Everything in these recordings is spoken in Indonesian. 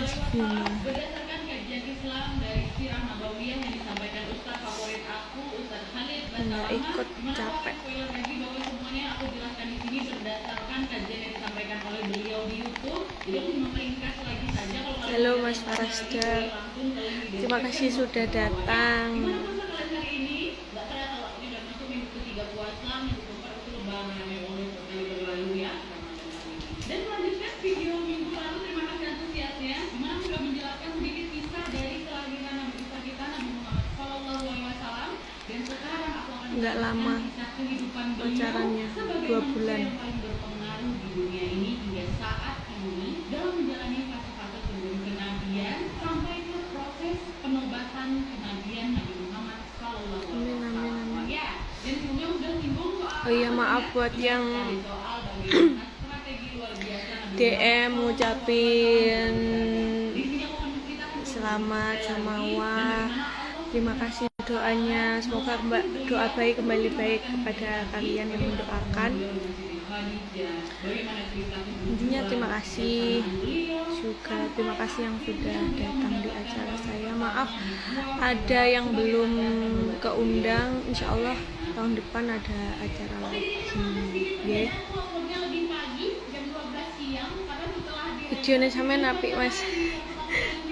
Berdasarkan kajian Islam dari Sirah Nabawiyah yang disampaikan Ustaz favorit aku, Ustaz Khalid ikut capek. Spoiler lagi bahwa semuanya aku jelaskan di sini berdasarkan kajian yang disampaikan oleh beliau di YouTube. Jadi aku cuma meringkas lagi saja. Halo Mas Farasda, terima kasih sudah datang. Dan melanjutkan video minggu lalu, terima kasih antusiasnya, dimana sudah menjelaskan sedikit kisah dari kelahiran Nabi Isa kita, Nabi Muhammad SAW. Dan sekarang aku akan nggak lama kisah kehidupan pacarannya, 2 bulan. yang paling berpengaruh di dunia ini hingga saat ini dalam menjalani fase-fase sebelum kenabian sampai ke proses penobatan kenabian Nabi Muhammad SAW. Amin. Ya, dan sebelumnya udah singgung soal Oh iya, maaf buat yang DM ngucapin selamat sama wah. Terima kasih doanya, semoga doa baik kembali baik kepada kalian yang mendoakan. Intinya terima kasih juga, terima kasih yang sudah datang di acara saya. Maaf ada yang belum keundang, insya Allah tahun depan ada acara lagi ya. Videonya sampean apik Mas.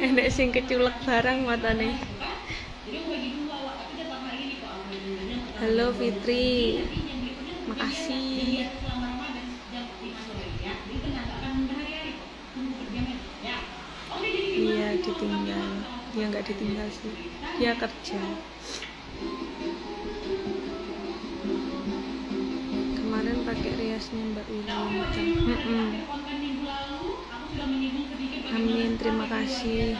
Enek sing keculek barang matane. Halo Fitri, makasih. Iya ditinggal, dia nggak ditinggal sih, dia kerja. Kemarin pakai riasnya Mbak Willy. Amin, terima kasih.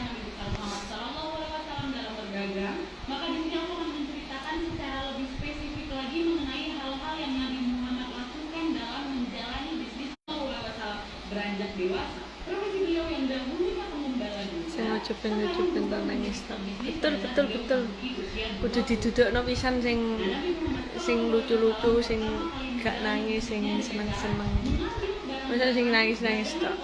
Maka di sini aku akan menceritakan secara lebih spesifik lagi mengenai hal-hal yang Nabi Muhammad lakukan dalam menjalani bisnis beranjak dewasa. Profesi beliau yang dahulunya pengembala dunia. Saya ngucapin tentang nangis. Betul. Kudu didudukno pisan sing lucu-lucu, sing gak nangis, sing seneng-seneng. Masa sing nangis-nangis tok.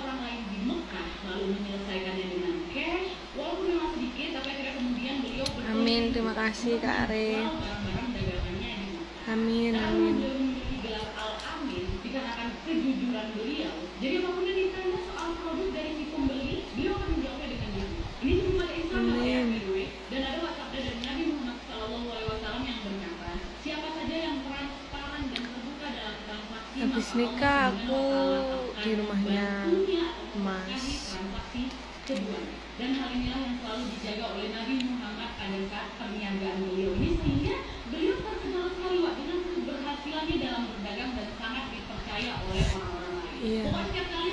Amin, terima kasih Kak Are. Amin. Dikarenakan kejujuran beliau. Jadi apapun yang ditanya soal produk dari si pembeli, beliau akan menjawabnya dengan jujur. Ini cuma ada Islam ya, dan ada WhatsApp dari Nabi Muhammad SAW yang berkata, siapa saja yang transparan dan terbuka dalam transaksi. Habis nikah aku di rumahnya Mas. Dan hal inilah yang selalu dijaga oleh Nabi Muhammad pada saat perniagaan beliau ini, sehingga beliau terkenal sekali dengan keberhasilannya dalam berdagang dan sangat dipercaya oleh orang-orang lain. Iya,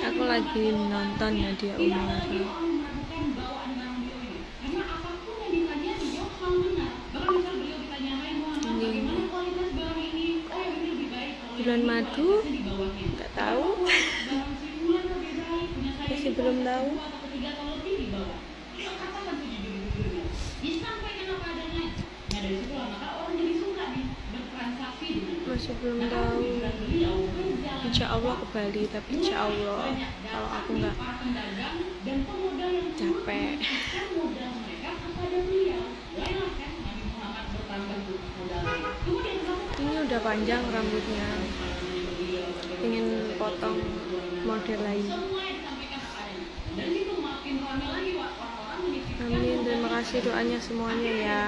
aku lagi nonton ya dia umur. Karena apapun yang ditanya dijawab selalu benar. Bahkan misal beliau ditanya, "Hai Muhammad, bagaimana kualitas barang ini?" Oh, yang ini lebih baik. Bulan madu? Nggak tahu. Masih belum tahu. Masih belum tahu. Insya Allah ke Bali, tapi insya Allah kalau aku nggak capek. Ini udah panjang rambutnya, ingin potong model lain. Amin, terima kasih doanya semuanya ya.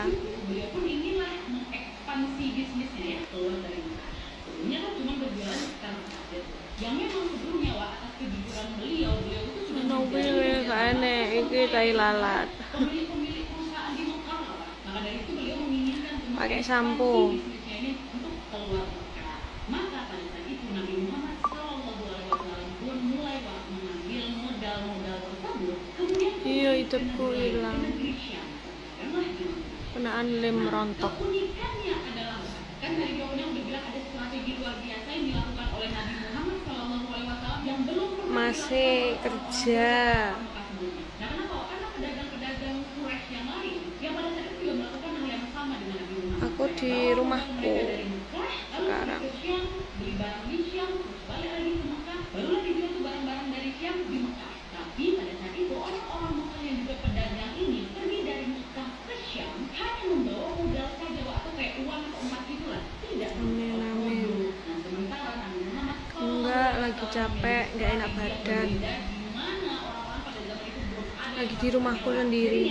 Mobil gak enek, iki tai lalat. Pakai sampo. Iya, hidupku hilang. Kenaan lem rontok. Masih kerja. Aku di rumahku sekarang. capek, nggak enak badan. Lagi di rumahku sendiri.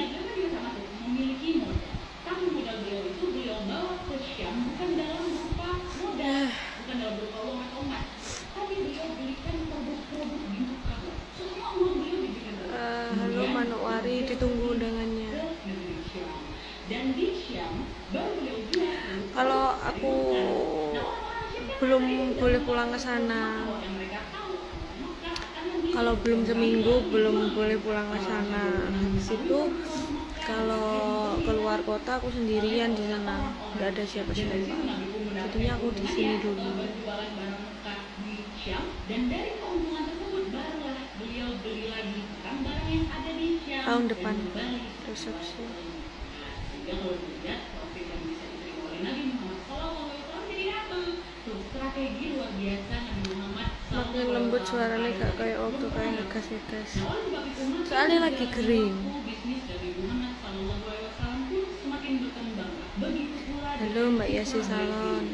Halo Manokwari, ditunggu undangannya. Kalau aku belum boleh pulang ke sana. Kalau belum seminggu belum boleh pulang ke sana. Habis itu kalau keluar kota aku sendirian di sana, nggak ada siapa-siapa. Jadinya aku di sini dulu. Tahun depan resepsi. Makin lembut suaranya, gak kayak waktu kayak ngegas. Soalnya lagi kering. Halo Mbak Yasi Salon,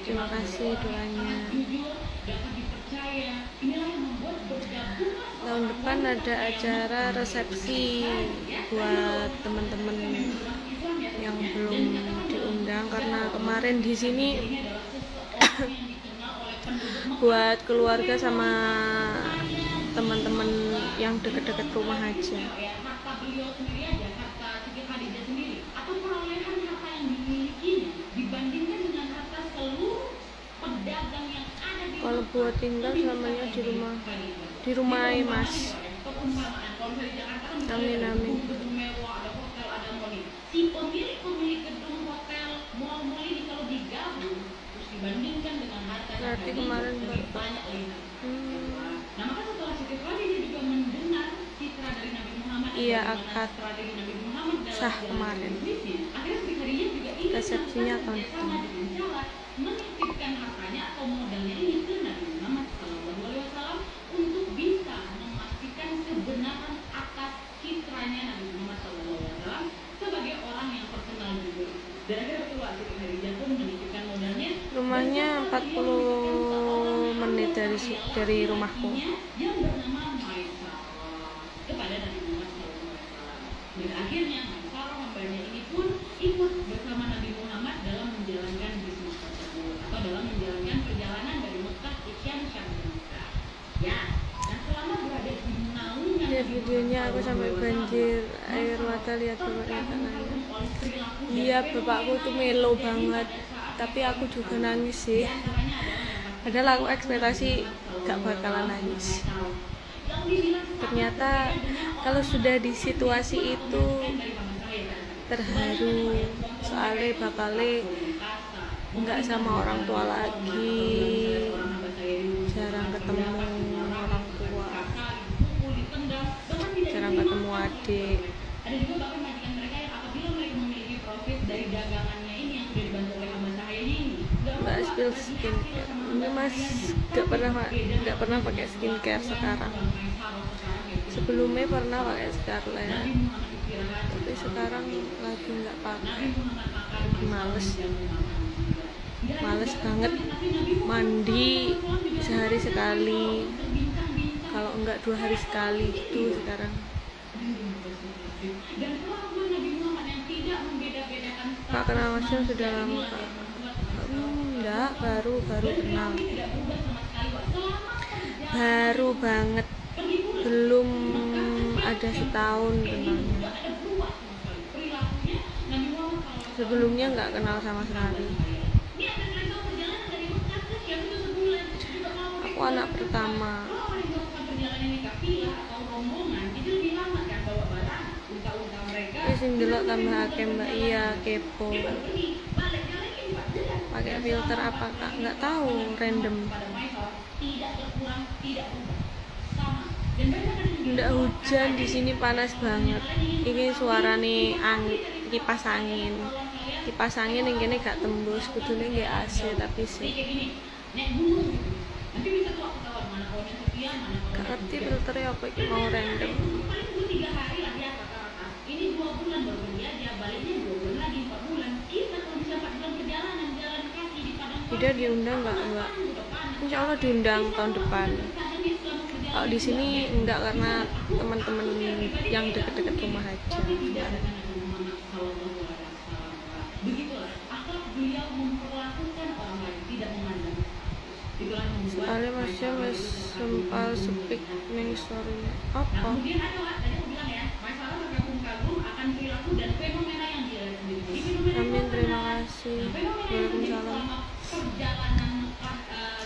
terima kasih doanya. Tahun depan ada acara resepsi buat teman-teman yang belum diundang, karena kemarin di sini buat keluarga sama teman-teman yang deket-deket rumah aja. Kalau buat tinggal selamanya di rumah Mas. Amin amin. Si pemilik gedung hotel mall ini kalau digabung terus dibandingkan dengan harga berarti kemarin banyak lihat. Nah, maka setelah Siti Khadijah juga mendengar citra dari Nabi Muhammad, iya, akad sah kemarin. Akhirnya Siti Khadijah juga resepsinya tahun depan. Menitipkan hartanya atau modalnya ini ke Nabi Muhammad SAW untuk bisa memastikan kebenaran atas citranya Nabi Muhammad SAW sebagai orang yang terkenal juga. Dan akhirnya keluar Siti Khadijah pun menitipkan modalnya. Rumahnya 40 menit dari rumahku. Yang bernama Maisarah kepada Nabi Muhammad SAW. Dan akhirnya Maisarah hambanya ini pun ikut bersama Nabi Muhammad dalam menjalankan bisnis tersebut atau dalam menjalankan perjalanan dari Mekah ke Syam ke Mekah. Ya. Dan selama berada di naungan videonya aku sampai banjir air mata lihat bapaknya tangannya. Iya, bapakku tuh melo banget, tapi aku juga nangis sih. Padahal aku ekspektasi gak bakalan nangis. Ternyata kalau sudah di situasi itu terharu, soalnya bapaknya nggak sama orang tua lagi, jarang ketemu orang tua, jarang ketemu adik. Ada juga bahkan majikan mereka yang apabila mereka memiliki profit dari dagangannya ini yang sudah dibantu oleh hamba sahaya ini, nggak spill skincare. Ini Mas nggak pernah pakai skincare sekarang. Sebelumnya pernah pakai Scarlett, tapi sekarang lagi nggak pakai. Males banget mandi sehari sekali, kalau enggak 2 hari sekali itu sekarang. Kak kenal Masnya sudah lama Kak? Enggak, baru kenal, baru banget, belum ada setahun kenalnya. Sebelumnya nggak kenal sama sekali. Aku anak pertama. Sing delok tambah akeh Mbak, iya kepo. Pakai filter apa Kak? Nggak tahu, random. Nggak hujan, di sini panas banget. Ini suarane kipas angin. Kipas angin yang kene gak tembus, kudune nggih AC tapi sih. Gak ngerti filternya apa iki mau random. Ini 2 bulan baru dia baliknya 2 bulan lagi 4 bulan. Kita kalau bisa 4 bulan perjalanan jalan kaki di padang. Tidak diundang Mbak. insya Allah diundang tahun depan. Kalau di sini enggak, karena teman-teman yang deket-deket rumah aja. Begitulah akhlak beliau memperlakukan orang lain, tidak memandang. Itulah yang membuat Soalnya masih wis sempal sepik ning story apa? kemudian ada tadi aku bilang ya, masalah berkagum-kagum akan perilaku dan fenomena yang dia lihat sendiri. Jadi fenomena Amin, itu terima adalah- kasih. fenomena yang terjadi Waalaikumsalam. selama perjalanan Mekah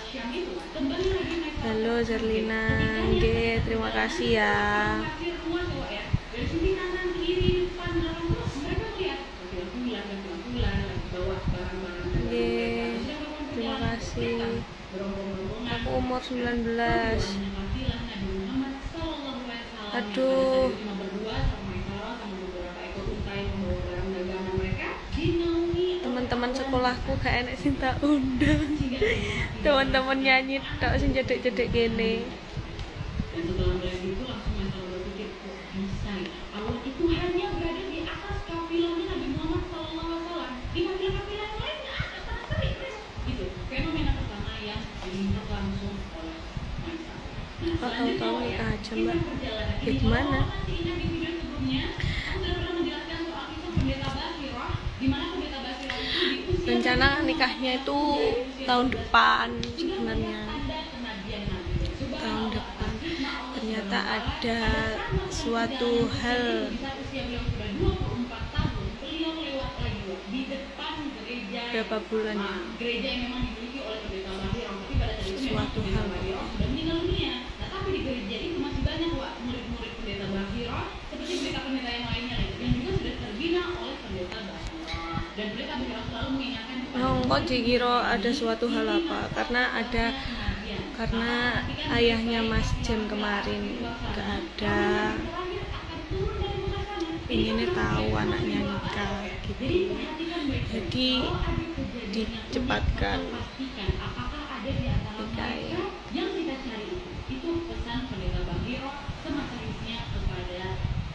Syam itu kembali lagi naik kelas. Halo Zerlina, Nge, terima kasih ya. Parkir rumah cowok ya. Dari sini kanan kiri depan belakang terus mereka lihat pulang lagi bawa barang-barang. Nge, terima kasih. Aku umur 19. Aduh. Teman-teman sekolahku gak enak sing tak undang. Teman-teman nyanyi tok sing cedek-cedek gini. Dan setelah melihat itu langsung mental berpikir kok bisa ya? Allah itu hanya berada di atas kafilahnya Nabi Muhammad SAW. Di kafilah-kafilah yang lain nggak ada sama sekali. Gitu. Fenomena pertama yang dilihat langsung oleh Maisa. Nah, Tahu-tahu selanjutnya nikah aja, kisah Mbak. perjalanan Ya, ini. gimana? Kalau masih ingat di video sebelumnya, aku sudah pernah menjelaskan soal kisah pendeta Basirah, di mana pendeta Basirah itu di usia Rencana nikahnya itu tahun depan sebenarnya. Tahun depan. Ternyata ada suatu hal berapa bulan ya? Gereja yang memang dimiliki oleh pendeta Basirah, tapi pada saat itu Suatu hal. sudah meninggal dunia. Nah, tapi di gereja itu masih banyak murid-murid pendeta Basirah, seperti pendeta-pendeta yang lainnya yang juga sudah terbina oleh pendeta Basirah. Dan pendeta Basirah selalu mengingatkan Kok dikira ada suatu hal apa? Karena ayahnya Mas Jem kemarin gak ada, inginnya tahu anaknya nikah gitu, jadi dicepatkan nikahnya. yang kita cari itu pesan pendeta Basirah semasa hidupnya kepada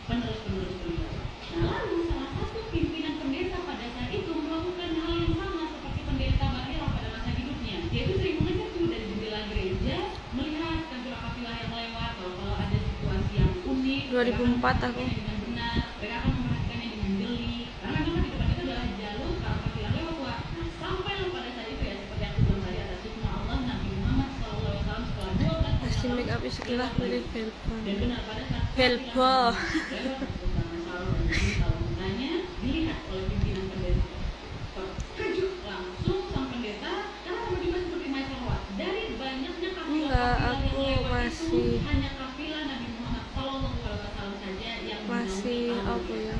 penerus-penerus beliau. Nah, lalu salah satu pimpinan pendeta pada saat itu melakukan hal yang sama seperti pendeta Basirah pada masa hidupnya, yaitu sering mengecek dari jendela gereja, melihat kafilah-kafilah yang lewat, kalau ada situasi yang unik. 2004 aku. Dengan benar, mereka akan memperhatikannya dengan jeli, karena memang di depan itu adalah jalur para kafilah lewat. Wah, nah, sampailah pada saat itu ya, seperti aku bilang tadi, atas hikmah Allah Nabi Muhammad SAW setelah 12 Pasti make up sekilas pilih dan Velbon. benar pada saat Velbo. dilihat oleh pimpinan pendeta, terkejut langsung sang pendeta karena tiba-tiba seperti Maisarwat dari banyaknya Enggak, aku masih hanya kafilah Nabi Muhammad SAW saja yang masih apa ya?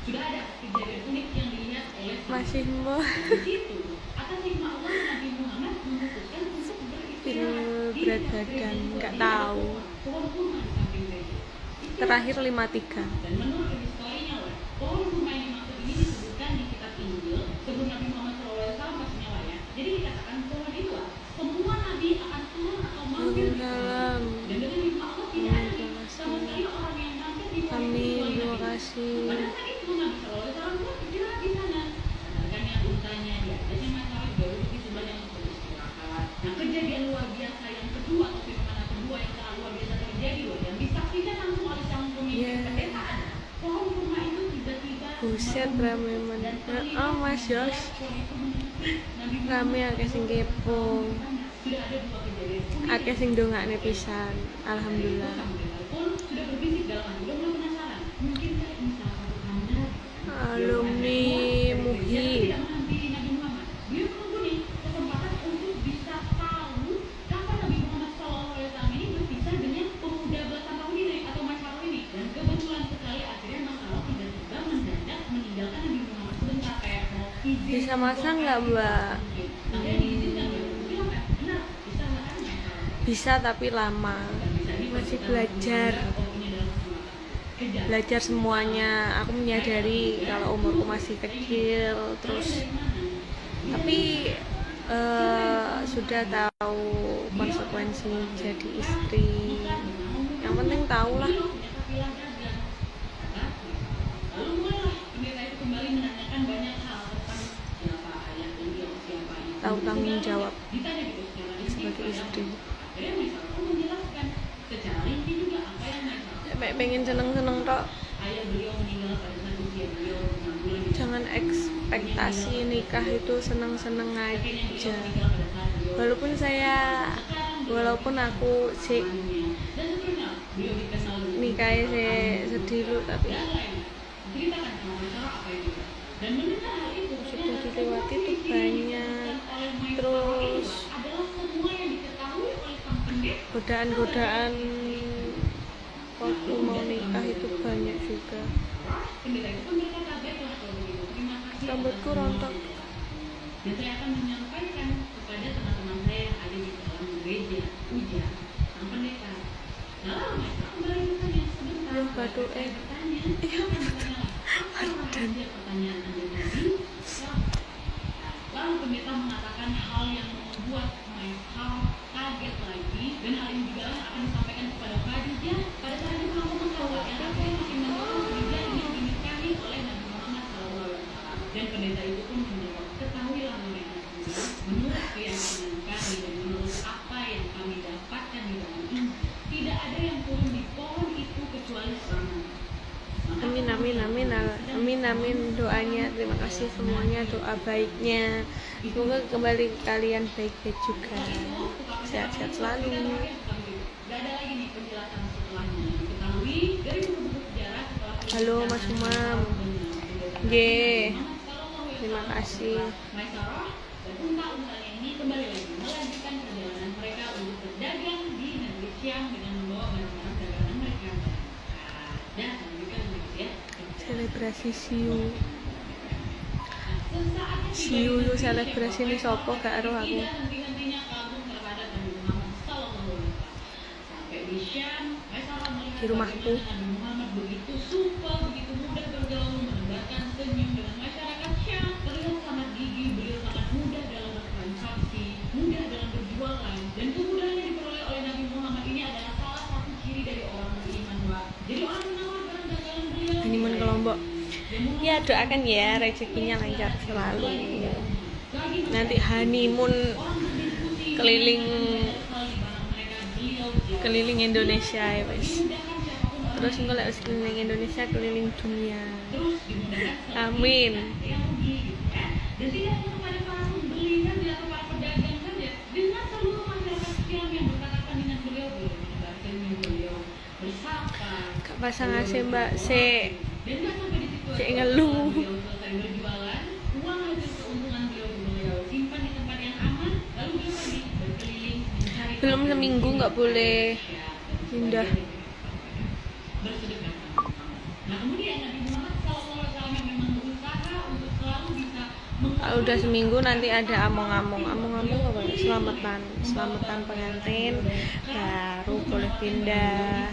sudah ada kejadian unik yang dilihat oleh Masih mbah di situ atas hikmah Allah Nabi Muhammad memutuskan untuk beristirahat di berat badan, nggak tahu. pohon kurma di samping gereja. Terakhir 53. Dan menurut historinya, pohon kurma yang dimaksud ini disebutkan di kitab Injil sebelum Nabi Muhammad SAW masih nyawa ya. Jadi dikatakan pohon itu semua nabi akan turun atau mampir di sana. Salam. Dan dengan hikmah Allah tidak ada sama sekali orang yang mampir di pohon itu Amin, kecuali terima Nabi. kasih. Pada saat itu Nabi SAW pun beristirahat di sana. Sedangkan yang untanya di atasnya masalah juga duduk di sebelahnya untuk beristirahat. Nah, kejadian luar biasa yang kedua atau fenomena kedua yang sangat luar biasa terjadi yang disaksikan langsung oleh sang pemimpin pendeta ada. Pohon kurma itu tiba-tiba Buset rame men. Oh Mas Yos. Rame akeh sing kepo. sudah ada dua kejadian unik. Akeh sing ndongakne pisan. Alhamdulillah. Pun sudah berbisik dalam hati, udah mulai penasaran. Mungkinkah ini salah satu tanda Alumni Muhi. tidak menghampiri Nabi Muhammad? Beliau menunggu nih kesempatan untuk bisa tahu kapan Nabi Muhammad SAW ini berpisah dengan pemuda belasan tahun ini atau masyarakat ini. Dan kebetulan sekali akhirnya masalah tiba-tiba mendadak meninggalkan Nabi Muhammad sebentar kayak mau izin. Bisa masak nggak Mbak? Akhirnya diizinkan ya. Bilang kan, benar bisa makan nggak? Bisa tapi lama. Masih belajar. Belajar semuanya. Aku menyadari kalau umurku masih kecil, terus tapi sudah tahu konsekuensi jadi istri. Yang penting tahu lah. Lalu mulailah pendeta itu kembali menanyakan banyak hal tentang siapa ayah beliau, siapa ibu. Tahu tanggung jawab Ditanya gitu secara sebagai istiqomah. Mek pengen seneng-seneng tok. Ayah beliau meninggal pada saat usia beliau 6 bulan. Jangan ekspektasi nikah itu seneng-seneng aja. Walaupun aku sih nikahnya sedih lu, tapi sudah dilewati tuh banyak. Terus godaan-godaan waktu mau nikah itu banyak juga. Rambutku rontok. Dan saya akan menyampaikan kepada teman-teman saya yang ada di dalam gereja ujar sang pendeta. Dalam mereka kembali bertanya sebentar. Yang batu bertanya. Iya betul. Pertanyaan Anda tadi. Lalu pendeta mengatakan hal yang membuat Michael kaget lagi, dan hal ini juga akan disampaikan kepada Khadijah. Pada saat itu kamu mengatakan aku makin mendorong Khadijah ingin dinikahi oleh Nabi Muhammad SAW. Dan pendeta itu pun menjawab, ketahuilah mereka semua, menurut keyakinan kami dan menurut apa yang kami dapatkan di dalam ini, tidak ada yang turun di pohon itu kecuali selamat. Amin amin amin amin amin doanya. Terima kasih semuanya doa baiknya. Semoga kembali kalian baik-baik juga. Sehat-sehat selalu. Halo Mas Umam. Ye. Terima kasih. Ini kembali lagi melanjutkan perjalanan mereka untuk berdagang di negeri Syam dengan membawa barang-barang dagangan mereka. Dan selanjutnya ya. Selebrasi siu lu selebrasi ini sopo gak aruh aku. Di rumahku. Begitu supel, begitu mudah bergaul, menebarkan senyum dengan masyarakat Syam. Terlihat sangat gigih, beliau sangat mudah dalam bertransaksi, mudah dalam berjualan, dan kemudahan yang diperoleh oleh Nabi Muhammad ini adalah salah satu ciri dari orang beriman, Wak. Jadi orang menawar barang dagangan beliau. Honeymoon ke Lombok. Ya doakan ya rezekinya lancar selalu. Nanti honeymoon keliling Indonesia ya guys. Terus kalau keliling Indonesia keliling dunia. Amin. Dan tidak hanya kepada para pembeli dan juga para pedagang saja, dengan seluruh masyarakat Syam yang berkatakan dengan beliau menyebarkan beliau bersapa. Kak pasang AC Mbak se. Dan nggak sampai di situ. Cek ngeluh. Beliau selesai berjualan, uang hasil keuntungan beliau simpan di tempat yang aman, lalu beliau pergi berkeliling mencari. Belum seminggu nggak boleh pindah. Bersedekah. Nah kemudian Nabi Muhammad SAW yang memang berusaha untuk selalu bisa Kalau udah seminggu nanti ada among-among apa ya? Selamatan pengantin baru boleh pindah.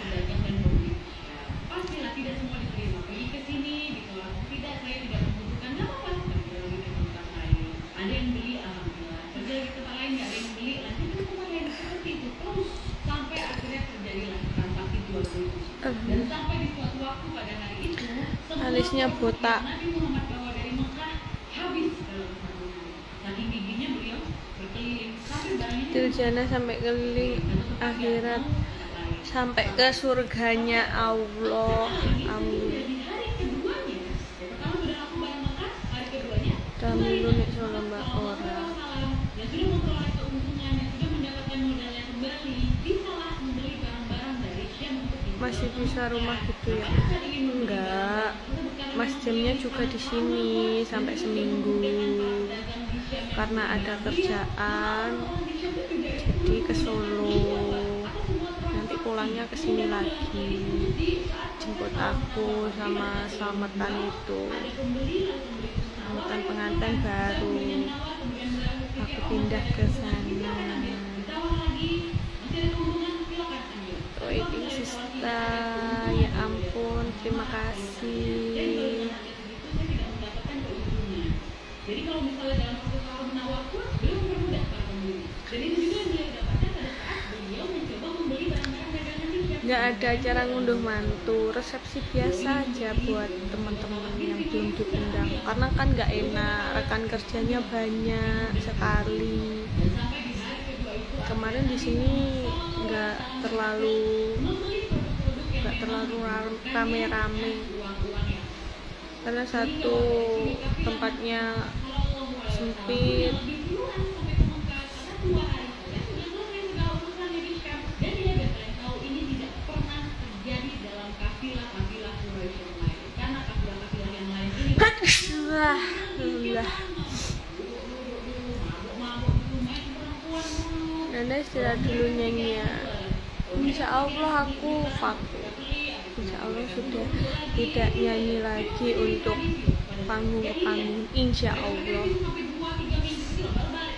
Pastilah tidak semua diterima. Pergi ke sini ditolak. Tidak, saya tidak membutuhkan. Nggak apa-apa. Pergi lagi ke tempat lain. Ada yang beli, alhamdulillah. Pergi lagi ke tempat lain, nggak ada yang beli. Lanjut ke tempat lain seperti itu terus sampai akhirnya terjadilah transaksi jual beli. Dan sampai di suatu waktu pada hari itu, Alisnya botak. Nabi Muhammad bawa dari Mekah habis dalam satu hari. Saking giginya beliau berkeliling sampai barangnya Tiljana sampai keliling akhirat sampai ke surganya Allah. Amin. di hari keduanya. Pertama sudah laku barang Mekah, hari keduanya Damilu nek sono mbak ora. yang sudah memperoleh keuntungan, yang sudah mendapatkan modalnya kembali, bisalah membeli barang-barang dari Syam untuk Masih bisa rumah gitu ya? Enggak. Mas jamnya juga di sini sampai seminggu. Karena ada kerjaan, jadi ke Solo. Nanti pulangnya ke sini lagi. Jemput aku sama selamatan itu. Selamatan pengantin baru. Aku pindah ke sana. Waiting Sista, ya ampun, terima kasih. Jadi kalau misalnya dalam satu tahun menawar pun beliau mempermudah para pembeli. Dan itu juga yang beliau dapatkan pada saat beliau mencoba membeli barang-barang dagangan di Syam. Nggak ada acara ngunduh mantu, resepsi biasa aja buat teman-teman yang belum diundang. Karena kan nggak enak, rekan kerjanya banyak sekali. Kemarin di sini nggak terlalu terlalu rame-rame karena satu tempatnya sempit. Alhamdulillah. Nanda istirahat dulu nyanyi. Insya Allah aku vakum. Insya Allah sudah tidak nyanyi lagi untuk panggung-panggung. Insya Allah.